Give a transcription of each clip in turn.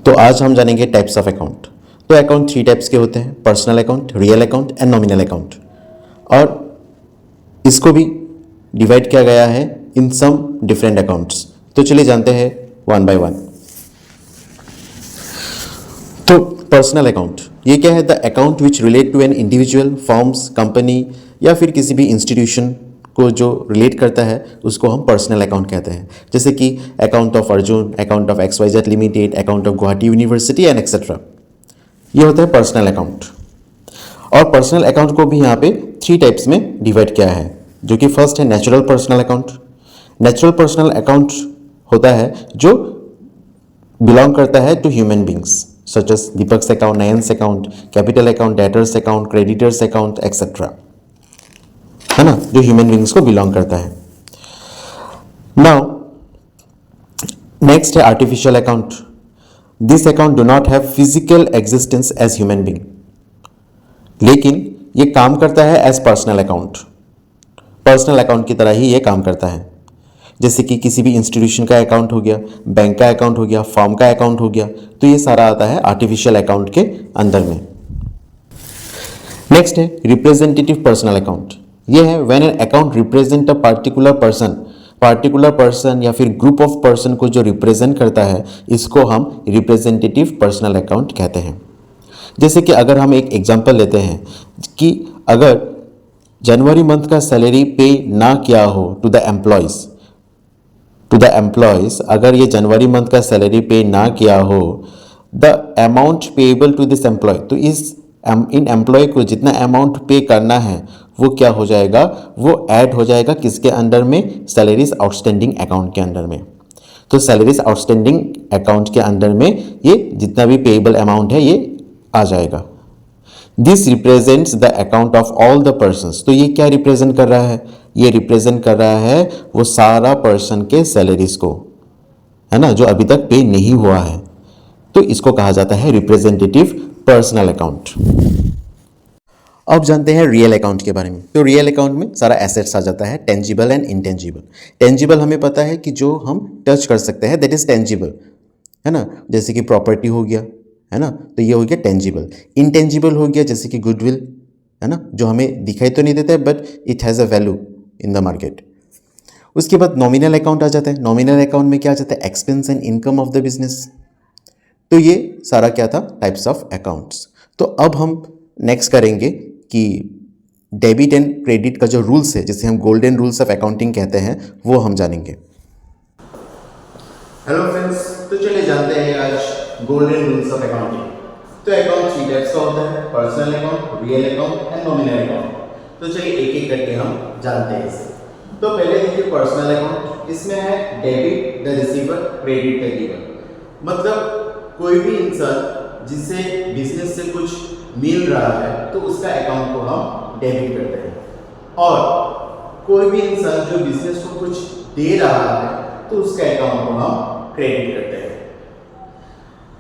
तो आज हम जानेंगे टाइप्स ऑफ अकाउंट। तो अकाउंट 3 टाइप्स के होते हैं, personal account, real account and nominal account. और इसको भी डिवाइड किया गया है इन सम डिफरेंट अकाउंट्स। तो चलिए जानते हैं वन बाय वन। तो पर्सनल अकाउंट ये क्या है? The account which relate to an individual, firms, company या फिर किसी भी इंस्टीट्यूशन को जो रिलेट करता है उसको हम पर्सनल अकाउंट कहते हैं। जैसे कि account of Arjun, account of XYZ limited, account of Guwahati university and etcetera. ये होता है पर्सनल अकाउंट। और पर्सनल अकाउंट को भी यहाँ पे 3 टाइप्स में डिवाइड किया है, जो कि फर्स्ट है natural personal account. Natural personal account होता है जो बिलोंग करता है to human beings, such as Deepak's account, Nayan's account, capital account, debtors account, creditors account etcetera, है ना, जो ह्यूमन बींग्स को बिलोंग करता है। नाउ नेक्स्ट है artificial account. This account do not have physical existence as human being, लेकिन ये काम करता है as personal account. Personal account की तरह ही ये काम करता है। जैसे कि किसी भी इंस्टीट्यूशन का अकाउंट हो गया, बैंक का अकाउंट हो गया, फर्म का अकाउंट हो गया, तो ये सारा आता है आर्टिफिशियल अकाउंट के अंदर में। नेक्स्ट है रिप्रेजेंटेटिव पर्सनल अकाउंट। ये है when an account represent a particular person या फिर ग्रुप ऑफ पर्सन को जो रिप्रेजेंट करता है, इसको हम रिप्रेजेंटेटिव पर्सनल अकाउंट कहते हैं। जैसे कि अगर हम एक एग्जांपल लेते हैं कि अगर जनवरी मंथ का सैलरी पे ना किया हो टू द एम्प्लॉयज, अगर ये जनवरी मंथ का सैलरी पे ना किया हो, the amount payable to this employ, तो इन एम्प्लॉय को जितना अमाउंट पे करना है वो क्या हो जाएगा, वो ऐड हो जाएगा किसके अंडर में? सैलरीज आउटस्टैंडिंग अकाउंट के अंडर में। तो सैलरीज आउटस्टैंडिंग अकाउंट के अंडर में ये जितना भी पेएबल अमाउंट है ये आ जाएगा। This represents the account of all the persons. तो ये क्या रिप्रेजेंट कर रहा है? ये रिप्रेजेंट कर रहा है वो सारा पर्सन के सैलरीज को, है ना, जो अभी तक पे नहीं हुआ है। तो इसको कहा जाता है रिप्रेजेंटेटिव पर्सनल अकाउंट। अब जानते हैं रियल अकाउंट के बारे में। तो रियल अकाउंट में सारा एसेट्स आ जाता है, टेंजिबल एंड इंटेंजिबल। टेंजिबल हमें पता है कि जो हम टच कर सकते हैं, दैट इज टेंजिबल, है ना, जैसे कि प्रॉपर्टी हो गया, है ना, तो ये हो गया टेंजिबल। इंटेंजिबल हो गया जैसे कि गुडविल, है ना, जो हमें दिखाई तो नहीं देता है but it has a value in the market. उसके बाद नॉमिनल अकाउंट आ जाता है। नॉमिनल अकाउंट में क्या आ जाता है? Expense and income of the business. तो ये सारा क्या था? Types of accounts. तो अब हम नेक्स्ट करेंगे कि डेबिट एंड क्रेडिट का जो रूल्स है, जिसे हम गोल्डन रूल्स ऑफ अकाउंटिंग कहते हैं, वो हम जानेंगे। हेलो फ्रेंड्स, तो चलिए जानते हैं आज गोल्डन रूल्स ऑफ अकाउंटिंग। तो अकाउंट 3 टाइप्स का होता है, personal account, real account and nominal account. तो चलिए एक एक करके हम जानते हैं इसे। तो पहले देखिए पर्सनल अकाउंट। इसमें है debit the receiver, credit the giver. मतलब कोई भी इंसान जिसे बिजनेस से कुछ मिल रहा है तो उसका अकाउंट को हम डेबिट करते हैं, और कोई भी इंसान जो बिजनेस को कुछ दे रहा है तो उसका अकाउंट को हम क्रेडिट करते हैं।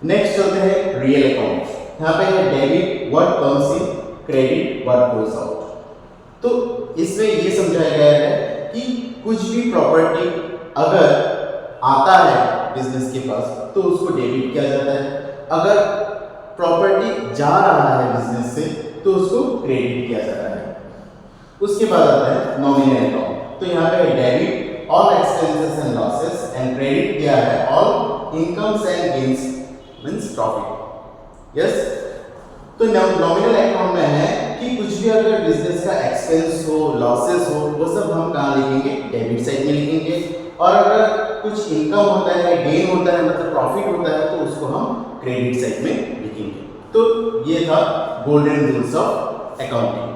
नेक्स्ट चलते हैं रियल अकाउंट। यहाँ पे है debit what comes in, credit what goes out. तो इसमें ये समझाया गया है कि कुछ भी प्रॉपर्टी अगर आता है बिजनेस के पास तो उसको डेबिट किया जाता है, अगर प्रॉपर्टी जा रहा है बिजनेस से तो उसको क्रेडिट किया जाता है। उसके बाद आता है नॉमिनल अकाउंट। तो यहाँ पे है debit all expenses and losses and credit किया है all incomes and gains means profit. Yes, तो नॉमिनल अकाउंट में है कि कुछ भी अगर बिजनेस का एक्सपेंस हो, लॉसेस हो, वो सब हम कहाँ लिखेंगे? डेबिट साइड में लिखेंगे। और अगर कुछ इनकम होता है, गेन होता है, मतलब प्रॉफिट होता है, तो उसको हम क्रेडिट साइड में लिखेंगे। तो ये था गोल्डन रूल्स ऑफ अकाउंटिंग।